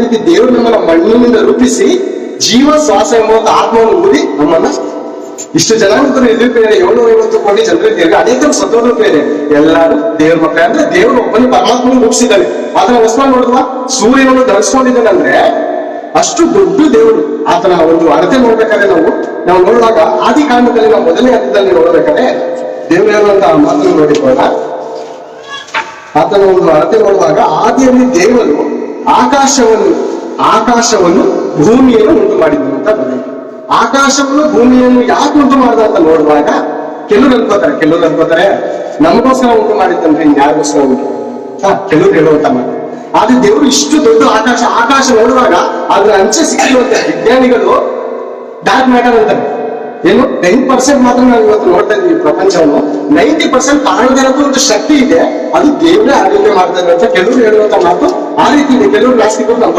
ರೀತಿ ದೇವರು ನಮ್ಮನ್ನ ಮಣ್ಣಿನಿಂದ ರೂಪಿಸಿ ಜೀವ ಶ್ವಾಸ ಎಂಬ ಆತ್ಮವನ್ನು ಊದಿ ನಮ್ಮನ್ನ ಇಷ್ಟು ಜನಾಂಗರು ಎದುರುಪೇರೆ 750 ಕೋಟಿ ಜನರಿದ್ದೇವೆ, ಅನೇಕರು ಸತ್ತೋದ್ರು ಬೇರೆ, ಎಲ್ಲರೂ ದೇವ್ರ ಮಕ್ಕಳು. ಅಂದ್ರೆ ದೇವರು ಒಬ್ಬನೇ ಪರಮಾತ್ಮನ ರೂಪಿಸಿದ್ದಾನೆ. ಆತನ ವಸ್ತ್ರ ನೋಡುವ ಸೂರ್ಯನನ್ನು ಧರಿಸ್ಕೊಂಡಿದ್ದಾನೆ ಅಂದ್ರೆ ಅಷ್ಟು ದೊಡ್ಡ ದೇವರು. ಆತನ ಒಂದು ಅಳತೆ ನೋಡ್ಬೇಕಾದ್ರೆ ನಾವು ನೋಡುವಾಗ ಆದಿ ಕಾರಣದಲ್ಲಿ ನಾವು ಮೊದಲನೇ ಹಂತದಲ್ಲಿ ನೋಡ್ಬೇಕಾದ್ರೆ ದೇವರು ಹೇಳುವಂತ ಮಾತನ್ನು ನೋಡಿಕೊಳ್ಳ. ಆತನ ಒಂದು ಅಳತೆ ನೋಡುವಾಗ ಆದಿಯಲ್ಲಿ ದೇವರು ಆಕಾಶವನ್ನು ಭೂಮಿಯನ್ನು ಉಂಟು ಮಾಡಿದ್ರು ಅಂತ ಬರೆಯುತ್ತೆ. ಆಕಾಶವನ್ನು ಭೂಮಿಯನ್ನು ಯಾಕೆ ಉಂಟು ಮಾಡ್ದ ಅಂತ ನೋಡುವಾಗ ಕೆಲವರು ಅನ್ಕೋತಾರೆ ನಮಗೋಸ್ಕರ ಉಂಟು ಮಾಡಿದ್ದಂದ್ರೆ ಯಾರಿಗೋಸ್ಕರ ಉಂಟು ಕೆಲವರು ಹೇಳುವಂತ ಮಾತು. ಆದ್ರೆ ದೇವರು ಇಷ್ಟು ದೊಡ್ಡ ಆಕಾಶ ನೋಡುವಾಗ ಅದ್ರ ಅಂಚೆ ಸಿಕ್ಕಿರುವಂತೆ ವಿಜ್ಞಾನಿಗಳು ಡಾರ್ಕ್ ಮ್ಯಾಟರ್ ಅಂತಾರೆ. ಏನು 10% ಮಾತ್ರ ನಾವು ಇವತ್ತು ನೋಡ್ತಾ ಇದ್ವಿ ಪ್ರಪಂಚವನ್ನು, 90% ಕಾಣದೇ ಇರೋದು ಒಂದು ಶಕ್ತಿ ಇದೆ, ಅದು ದೇವರೇ ಆಳ್ವಿಕೆ ಮಾಡ್ತಾರೆ ಅಂತ ಕೆಲವರು ಹೇಳುವಂತ ಮಾತು ಆ ರೀತಿ ಇದೆ. ಕೆಲವರು ನಾಸ್ತಿಕರು